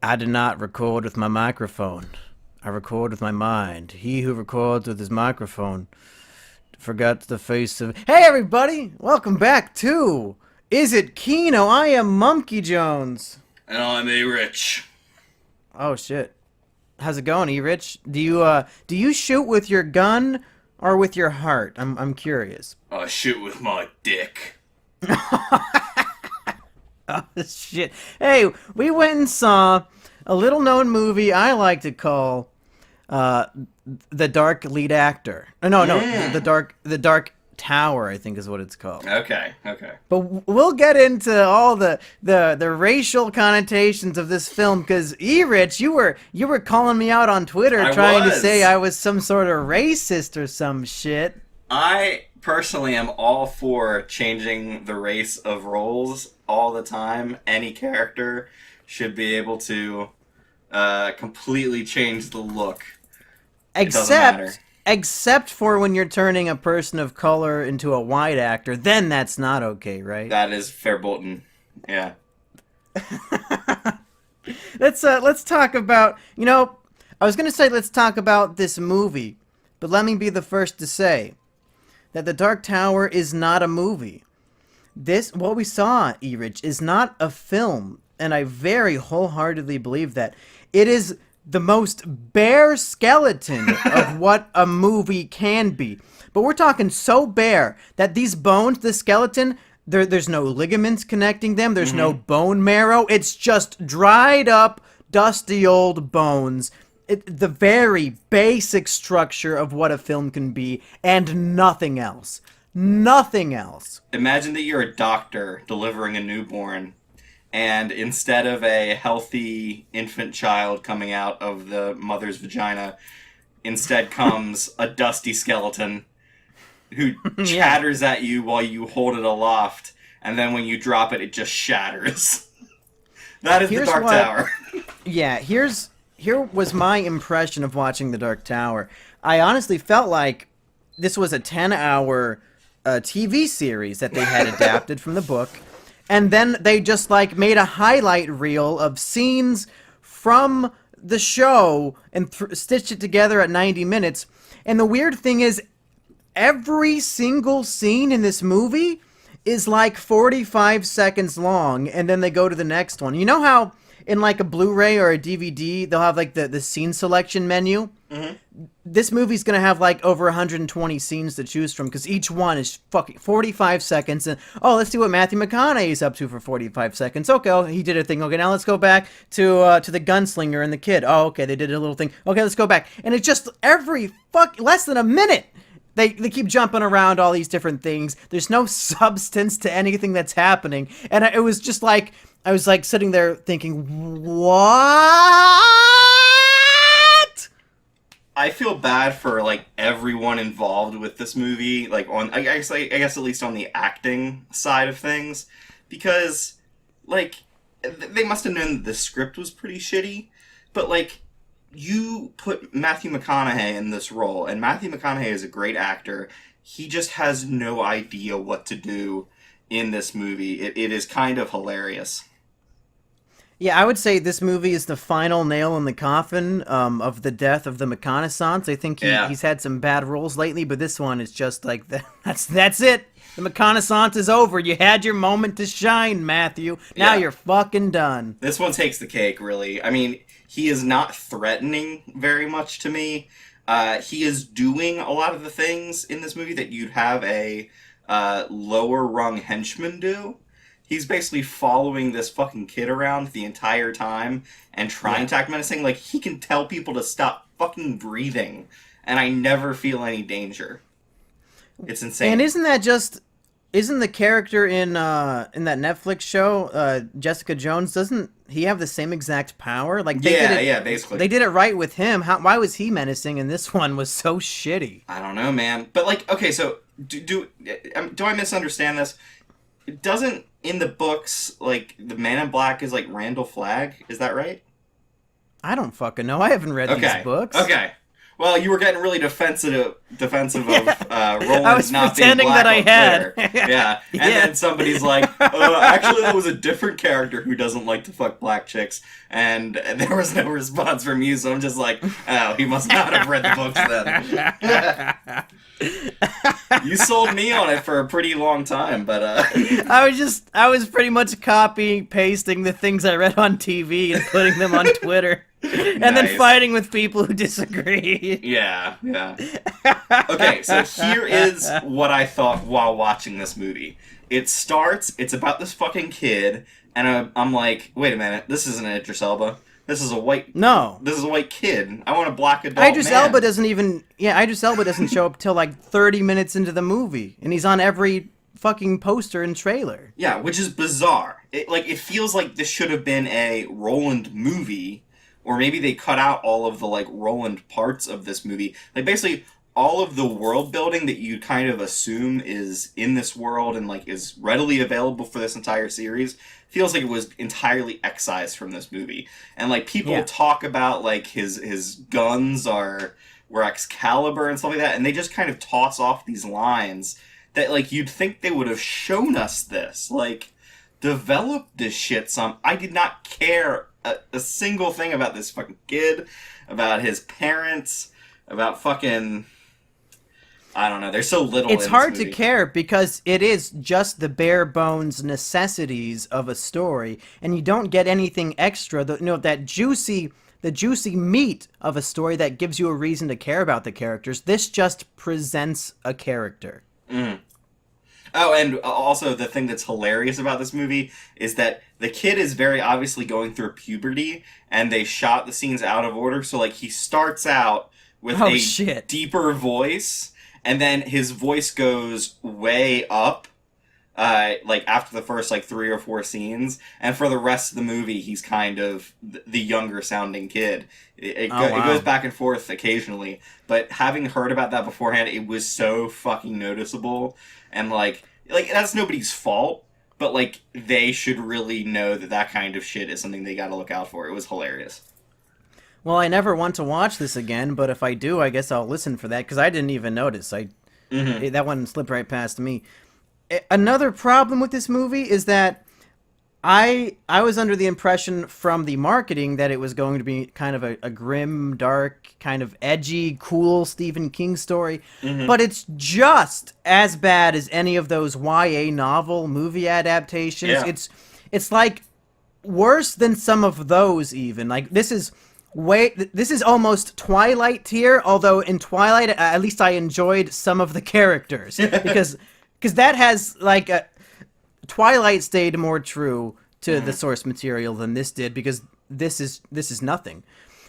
I did not record with my microphone. I record with my mind. He who records with his microphone forgot the face of. Hey, everybody! Welcome back to Is It Kino? I am Monkey Jones. And I'm a rich. Oh shit! How's it going, E Rich? Do you shoot with your gun or with your heart? I'm curious. I shoot with my dick. Oh shit! Hey, we went and saw a little known movie I like to call uh, The Dark Lead Actor. No, the Dark Tower, I think is what it's called. Okay. But we'll get into all the racial connotations of this film because E-Rich, you were calling me out on Twitter trying to say I was some sort of racist or some shit. I personally am all for changing the race of roles all the time. Any character should be able to completely change the look. It doesn't matter. Except for when you're turning a person of color into a white actor, then that's not okay, right? That is fair Bolton. Yeah. Let's talk about, I was going to say let's talk about this movie, but let me be the first to say that The Dark Tower is not a movie. What we saw, E-Rich, is not a film, and I very wholeheartedly believe that. It is the most bare skeleton of what a movie can be. But we're talking so bare that these bones, the skeleton, there's no ligaments connecting them, there's no bone marrow, it's just dried up, dusty old bones. The very basic structure of what a film can be, and nothing else. Nothing else. Imagine that you're a doctor delivering a newborn, and instead of a healthy infant child coming out of the mother's vagina, instead comes a dusty skeleton who chatters at you while you hold it aloft, and then when you drop it, it just shatters. That is the Dark Tower. Yeah, here was my impression of watching The Dark Tower. I honestly felt like this was a 10-hour TV series that they had adapted from the book. And then they just, made a highlight reel of scenes from the show and stitched it together at 90 minutes. And the weird thing is, every single scene in this movie is 45 seconds long, and then they go to the next one. You know how in a Blu-ray or a DVD, they'll have the scene selection menu? Mm-hmm. This movie's gonna have over 120 scenes to choose from because each one is fucking 45 seconds. And let's see what Matthew McConaughey's up to for 45 seconds. Okay, he did a thing. Okay, now let's go back to the gunslinger and the kid. Oh, okay, they did a little thing. Okay, let's go back. And it's just every less than a minute. They keep jumping around all these different things. There's no substance to anything that's happening. And it was just I was sitting there thinking, what? I feel bad for everyone involved with this movie, I guess at least on the acting side of things, because they must have known that the script was pretty shitty, but you put Matthew McConaughey in this role, and Matthew McConaughey is a great actor. He just has no idea what to do in this movie. It is kind of hilarious. Yeah, I would say this movie is the final nail in the coffin of the death of the McConaissance. I think he's had some bad roles lately, but this one is just that's it. The McConaissance is over. You had your moment to shine, Matthew. Now you're fucking done. This one takes the cake, really. I mean, he is not threatening very much to me. He is doing a lot of the things in this movie that you'd have a lower rung henchman do. He's basically following this fucking kid around the entire time and trying to act menacing. He can tell people to stop fucking breathing, and I never feel any danger. It's insane. And isn't the character in that Netflix show, Jessica Jones, doesn't he have the same exact power? Basically. They did it right with him. Why was he menacing and this one was so shitty? I don't know, man. But, okay, so do I misunderstand this? Doesn't, in the books, the Man in Black is, Randall Flagg? Is that right? I don't fucking know. I haven't read these books. Okay. Well, you were getting really defensive of I Roland's was not being pretending that black I on had. Twitter. Yeah, and Yeah. then somebody's like, actually, that was a different character who doesn't like to fuck black chicks, and there was no response from you. So I'm just like, oh, he must not have read the books then. You sold me on it for a pretty long time, but I was pretty much copying, pasting the things I read on TV and putting them on Twitter. And then nice. fighting with people who disagree. Yeah, yeah. Okay, so here is what I thought while watching this movie. It starts, it's about this fucking kid, and I'm like, wait a minute, this isn't Idris Elba. This is a white. No. This is a white kid. I want a black adult Idris man. Elba doesn't even. Yeah, Idris Elba doesn't show up till like 30 minutes into the movie. And he's on every fucking poster and trailer. Yeah, which is bizarre. It feels like this should have been a Roland movie, or maybe they cut out all of the like Roland parts of this movie. Like basically all of the world building that you kind of assume is in this world and like is readily available for this entire series feels like it was entirely excised from this movie. And like people talk about like his guns were Excalibur and stuff like that, and they just kind of toss off these lines that like you'd think they would have shown us this. Like develop this shit some. I did not care a single thing about this fucking kid, about his parents, about fucking I don't know. There's so little. It's in hard this to movie. care because it is just the bare bones necessities of a story, and you don't get anything extra. The juicy meat of a story that gives you a reason to care about the characters. This just presents a character. Mm. Oh, and also the thing that's hilarious about this movie is that the kid is very obviously going through puberty, and they shot the scenes out of order. So like he starts out with Oh a shit! deeper voice, and then his voice goes way up, like after the first like 3 or 4 scenes, and for the rest of the movie, he's kind of the younger sounding kid. It goes back and forth occasionally, but having heard about that beforehand, it was so fucking noticeable, and like that's nobody's fault, but like they should really know that that kind of shit is something they got to look out for. It was hilarious. Well, I never want to watch this again, but if I do, I guess I'll listen for that because I didn't even notice. That one slipped right past me. Another problem with this movie is that I was under the impression from the marketing that it was going to be kind of a grim, dark, kind of edgy, cool Stephen King story, but it's just as bad as any of those YA novel movie adaptations. Yeah. It's like worse than some of those even. Like this is almost Twilight tier, although in Twilight at least I enjoyed some of the characters because that has like a Twilight stayed more true to the source material than this did because this is nothing.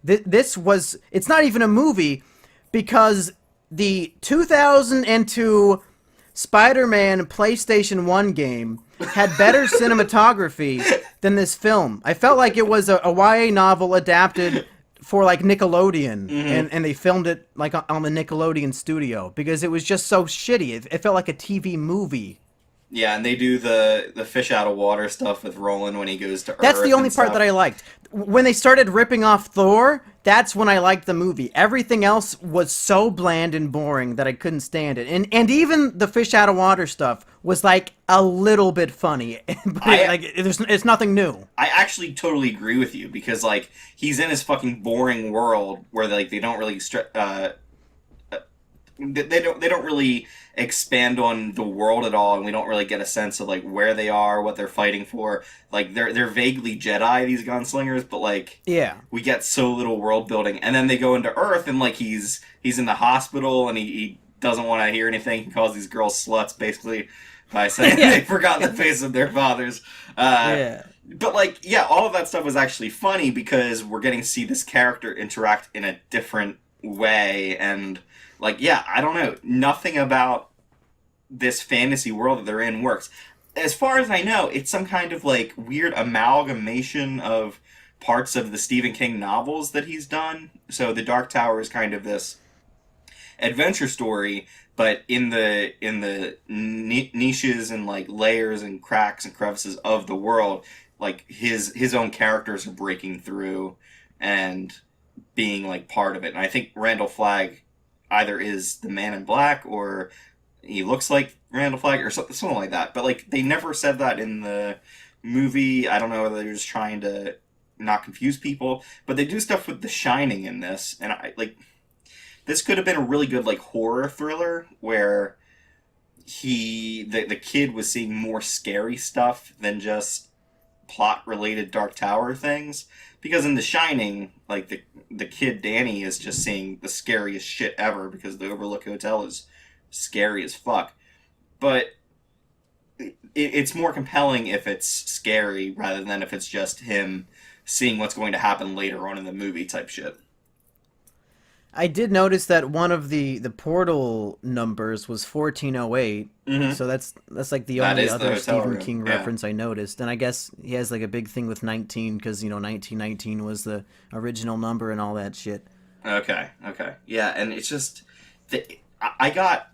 It's not even a movie because the 2002 Spider-Man PlayStation 1 game had better cinematography than this film. I felt like it was a YA novel adapted for like Nickelodeon, and they filmed it like on the Nickelodeon studio because it was just so shitty. It felt like a TV movie. Yeah, and they do the fish out of water stuff with Roland when he goes to Earth. That's the only and part stuff. that I liked. When they started ripping off Thor, that's when I liked the movie. Everything else was so bland and boring that I couldn't stand it. And even the fish out of water stuff was like a little bit funny, but it's nothing new. I actually totally agree with you because like he's in his fucking boring world where they don't really they don't really expand on the world at all, and we don't really get a sense of like where they are, what they're fighting for. Like they're vaguely Jedi, these gunslingers, but like we get so little world building. And then they go into Earth, and like he's in the hospital, and he doesn't want to hear anything. He calls these girls sluts basically by saying they forgot the face of their fathers. But like all of that stuff was actually funny because we're getting to see this character interact in a different way. And like, I don't know. Nothing about this fantasy world that they're in works. As far as I know, it's some kind of like weird amalgamation of parts of the Stephen King novels that he's done. So The Dark Tower is kind of this adventure story, but in the niches and like layers and cracks and crevices of the world, like his own characters are breaking through and being like part of it. And I think Randall Flagg either is the Man in Black or he looks like Randall Flagg or something like that. But like they never said that in the movie. I don't know whether they're just trying to not confuse people, but they do stuff with The Shining in this, and I like this could have been a really good like horror thriller where the kid was seeing more scary stuff than just plot related Dark Tower things. Because in The Shining, like the kid Danny is just seeing the scariest shit ever because the Overlook Hotel is scary as fuck. But it's more compelling if it's scary rather than if it's just him seeing what's going to happen later on in the movie type shit. I did notice that one of the portal numbers was 1408. Mm-hmm. So that's like the That only is the other hotel Stephen room, King yeah. reference I noticed. And I guess he has like a big thing with 19 because, 1919 was the original number and all that shit. Okay. Yeah, and it's just I got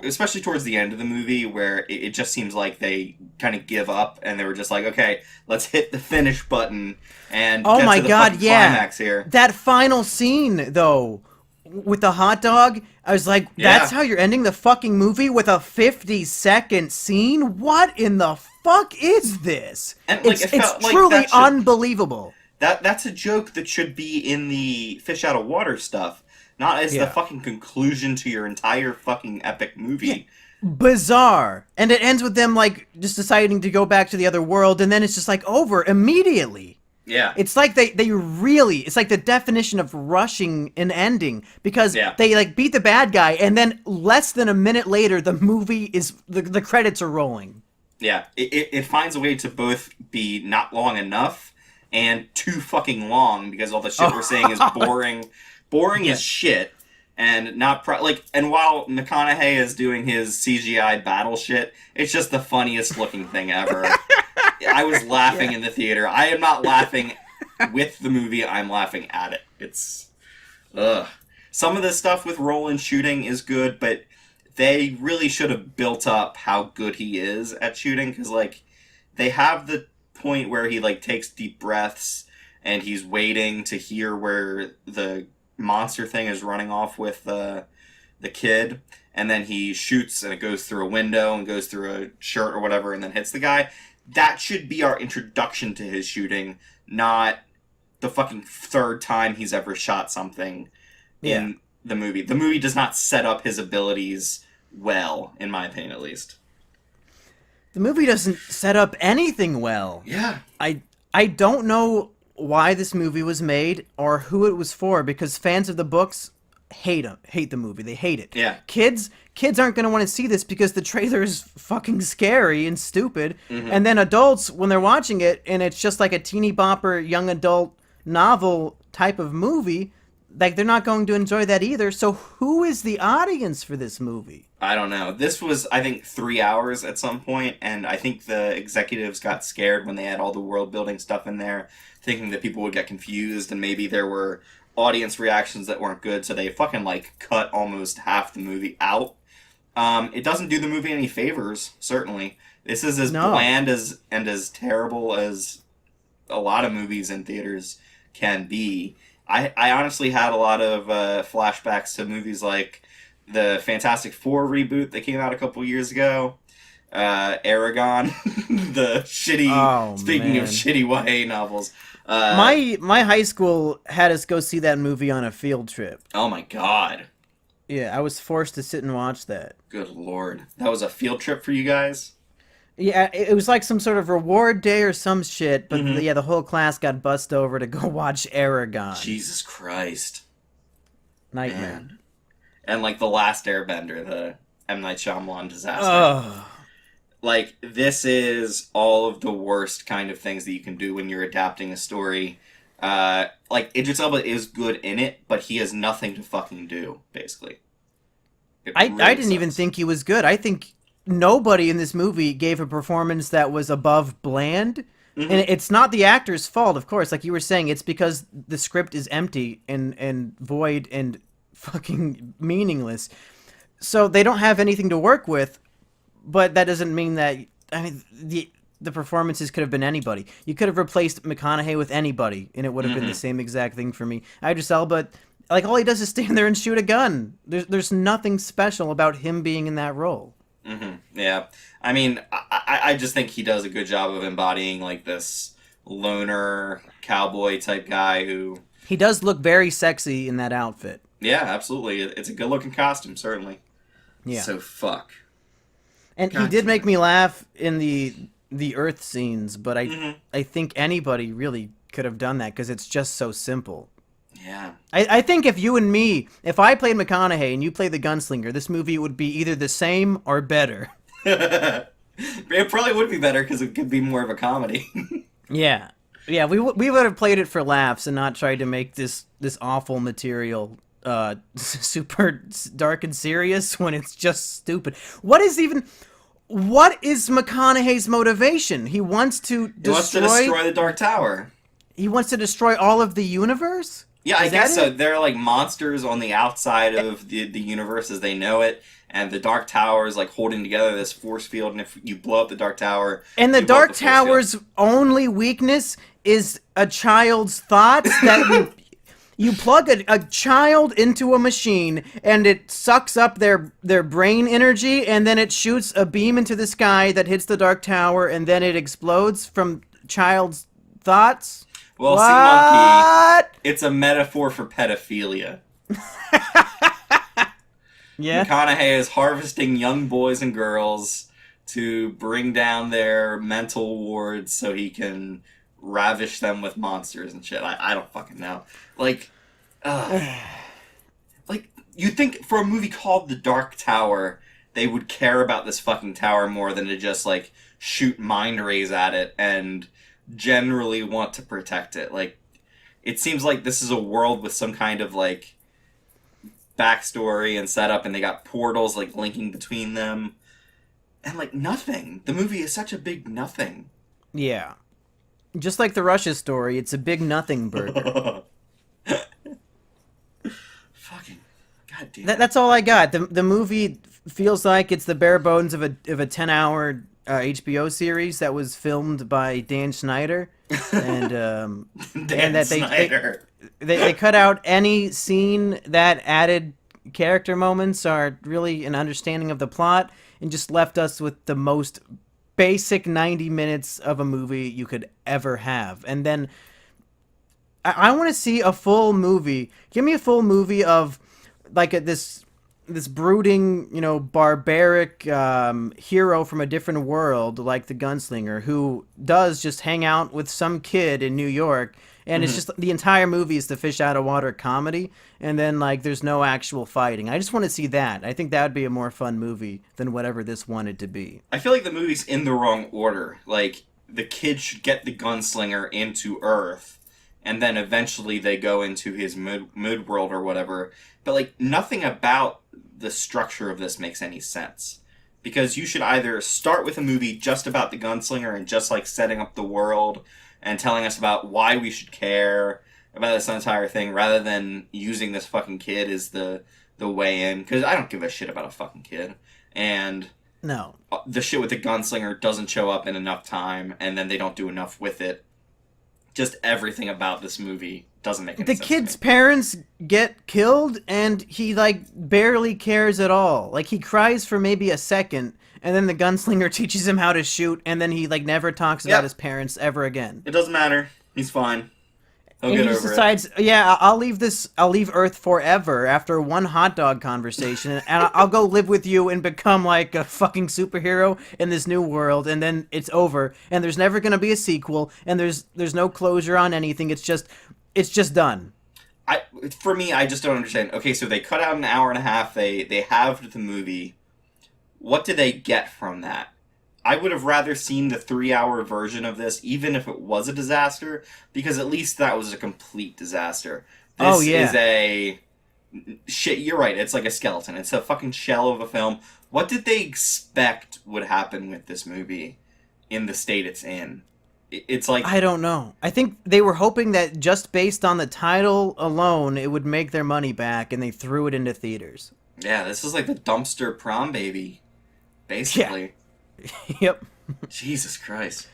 especially towards the end of the movie where it just seems like they kind of give up and they were just like, okay, let's hit the finish button and Oh get my to the god, fucking yeah. climax here. That final scene, though, with the hot dog, I was like, that's Yeah. how you're ending the fucking movie with a 50-second scene? What in the fuck is this? And, like, It's it felt like truly that should- unbelievable. That's a joke that should be in the fish out of water stuff, not as the Yeah. fucking conclusion to your entire fucking epic movie. Bizarre. And it ends with them, like, just deciding to go back to the other world, and then it's just, like, over immediately. Yeah. It's like they really, it's like the definition of rushing an ending, because Yeah. they, like, beat the bad guy, and then less than a minute later, the movie is, the credits are rolling. Yeah, it finds a way to both be not long enough and too fucking long because all the shit we're saying is boring as shit, and not and while McConaughey is doing his CGI battle shit, it's just the funniest looking thing ever. I was laughing in the theater. I am not laughing with the movie. I'm laughing at it. It's ugh. Some of the stuff with Roland shooting is good, but they really should have built up how good he is at shooting because like they have the point where he like takes deep breaths and he's waiting to hear where the monster thing is running off with the kid, and then he shoots and it goes through a window and goes through a shirt or whatever and then hits the guy. That should be our introduction to his shooting, not the fucking third time he's ever shot something in the movie. The movie does not set up his abilities well, in my opinion at least. The movie doesn't set up anything well. Yeah. I don't know why this movie was made or who it was for, because fans of the books hate the movie. They hate it. Yeah. Kids aren't going to want to see this because the trailer is fucking scary and stupid. Mm-hmm. And then adults, when they're watching it and it's just like a teeny bopper young adult novel type of movie, like they're not going to enjoy that either. So who is the audience for this movie? I don't know. This was, I think, 3 hours at some point, and I think the executives got scared when they had all the world building stuff in there, thinking that people would get confused and maybe there were audience reactions that weren't good, so they fucking like cut almost half the movie out. It doesn't do the movie any favors, certainly. This is as bland and as terrible as a lot of movies in theaters can be. I honestly had a lot of flashbacks to movies like the Fantastic Four reboot that came out a couple years ago, Aragon, the shitty, speaking of shitty YA novels. My high school had us go see that movie on a field trip. Oh my god. Yeah, I was forced to sit and watch that. Good lord. That was a field trip for you guys? Yeah, it was like some sort of reward day or some shit, but the whole class got bussed over to go watch Aragon. Jesus Christ. Nightmare. Man. And like The Last Airbender, the M. Night Shyamalan disaster. Ugh. Like, this is all of the worst kind of things that you can do when you're adapting a story. Like, Idris Elba is good in it, but he has nothing to fucking do, basically. I didn't even think he was good. I think nobody in this movie gave a performance that was above bland. Mm-hmm. And it's not the actor's fault, of course. Like you were saying, it's because the script is empty and void and fucking meaningless. So they don't have anything to work with, but that doesn't mean that... I mean, the performances could have been anybody. You could have replaced McConaughey with anybody, and it would have been the same exact thing for me. Idris Elba, like, all he does is stand there and shoot a gun. There's nothing special about him being in that role. Yeah. I mean, I just think he does a good job of embodying, like, this loner cowboy type guy who... He does look very sexy in that outfit. Yeah, absolutely. It's a good-looking costume, certainly. Yeah. So, fuck. And God he did damn make it. me laugh in the Earth scenes, but I think anybody really could have done that because it's just so simple. Yeah. I think if you and me, if I played McConaughey and you played the gunslinger, this movie would be either the same or better. It probably would be better because it could be more of a comedy. Yeah. Yeah, we would have played it for laughs and not tried to make this awful material super dark and serious when it's just stupid. What is McConaughey's motivation? He wants to destroy the Dark Tower. He wants to destroy all of the universe? Yeah, I Is guess that so. it? They're like monsters on the outside of the universe as they know it, and the Dark Tower is like holding together this force field, and if you blow up the Dark Tower... And the you blow up Dark the force field. Tower's only weakness is a child's thoughts that you plug a child into a machine and it sucks up their brain energy and then it shoots a beam into the sky that hits the Dark Tower and then it explodes from child's thoughts? Well, What? see, Monkey, it's a metaphor for pedophilia. Yeah. McConaughey is harvesting young boys and girls to bring down their mental wards so he can ravish them with monsters and shit. I don't fucking know. Like, you'd think for a movie called The Dark Tower, they would care about this fucking tower more than to just, like, shoot mind rays at it and generally want to protect it. Like, it seems like this is a world with some kind of, like, backstory and setup, and they got portals, like, linking between them. And, like, nothing. The movie is such a big nothing. Yeah. Just like the Russia story, it's a big nothing burger. Fucking goddamn. That's all I got. The movie feels like it's the bare bones of a 10-hour HBO series that was filmed by Dan Schneider, and Dan and that Snyder. they cut out any scene that added character moments or really an understanding of the plot, and just left us with the most basic 90 minutes of a movie you could ever have. And then I want to see a full movie. Give me a full movie of like this brooding, barbaric hero from a different world, like the gunslinger, who does just hang out with some kid in New York, and it's just the entire movie is the fish out of water comedy, and then like there's no actual fighting. I just want to see that. I think that would be a more fun movie than whatever this wanted to be. I feel like the movie's in the wrong order. Like, the kid should get the gunslinger into Earth, and then eventually they go into his mood world or whatever. But, like, nothing about the structure of this makes any sense. Because you should either start with a movie just about the gunslinger and just, like, setting up the world and telling us about why we should care about this entire thing, rather than using this fucking kid as the way in. Because I don't give a shit about a fucking kid. And No. the shit with the gunslinger doesn't show up in enough time, and then they don't do enough with it. Just everything about this movie doesn't make any The sense. kid's to me. parents get killed, and he like barely cares at all. Like he cries for maybe a second, and then the gunslinger teaches him how to shoot, and then he like never talks about Yep. his parents ever again. It doesn't matter. He's fine. He'll And get he just over decides, yeah, I'll leave Earth forever after one hot dog conversation, and I'll go live with you and become like a fucking superhero in this new world, and then it's over, and there's never gonna be a sequel, and there's no closure on anything. It's just done. For me, I just don't understand. Okay, so they cut out an hour and a half. They halved the movie. What do they get from that? I would have rather seen the 3-hour version of this, even if it was a disaster, because at least that was a complete disaster. This Oh, yeah. is a... Shit, you're right, it's like a skeleton. It's a fucking shell of a film. What did they expect would happen with this movie in the state it's in? It's like... I don't know. I think they were hoping that just based on the title alone, it would make their money back, and they threw it into theaters. Yeah, this is like the dumpster prom baby, basically. Yep. Jesus Christ.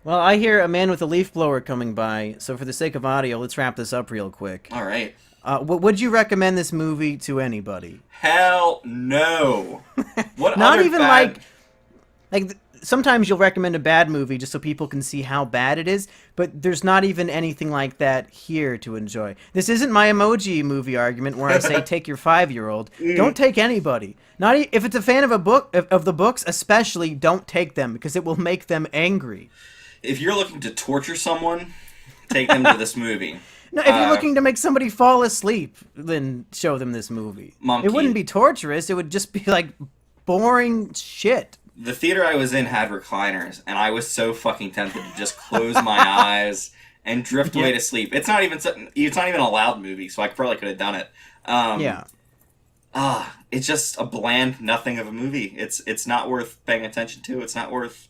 Well, I hear a man with a leaf blower coming by, so for the sake of audio, let's wrap this up real quick. All right. Would you recommend this movie to anybody? Hell no. What Not other even bad... sometimes you'll recommend a bad movie just so people can see how bad it is, but there's not even anything like that here to enjoy. This isn't my Emoji Movie argument where I say take your 5-year-old. Don't take anybody. Not if it's a fan of a book of the books, especially don't take them because it will make them angry. If you're looking to torture someone, take them to this movie. No, if you're looking to make somebody fall asleep, then show them this movie. Monkey. It wouldn't be torturous. It would just be like boring shit. The theater I was in had recliners, and I was so fucking tempted to just close my eyes and drift away to sleep. It's not even a loud movie, so I probably could have done it. Yeah. It's just a bland nothing of a movie. It's not worth paying attention to. It's not worth...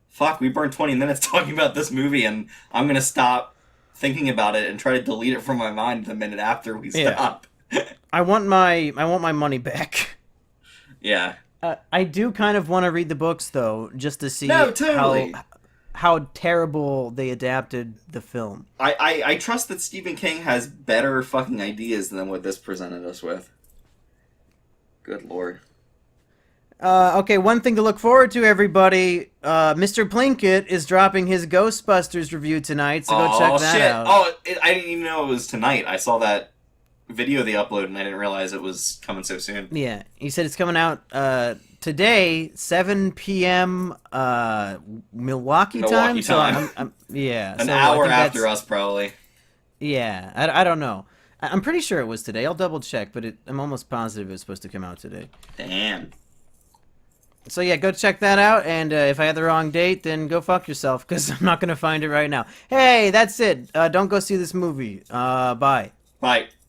Fuck, we burned 20 minutes talking about this movie, and I'm gonna stop thinking about it and try to delete it from my mind the minute after we stop. I want my money back. Yeah. I do kind of want to read the books though, just to see totally. how terrible they adapted the film. I trust that Stephen King has better fucking ideas than what this presented us with. Good lord. Okay, one thing to look forward to, everybody. Mr. Plinkett is dropping his Ghostbusters review tonight, so go check that out. Oh, I didn't even know it was tonight. I saw that video they uploaded, and I didn't realize it was coming so soon. Yeah, he said it's coming out today, 7 p.m. Milwaukee time. So yeah, an so hour after us, probably. Yeah, I don't know. I'm pretty sure it was today. I'll double check, but I'm almost positive it was supposed to come out today. Damn. So yeah, go check that out, and if I had the wrong date, then go fuck yourself, because I'm not going to find it right now. Hey, that's it. Don't go see this movie. Bye. Bye.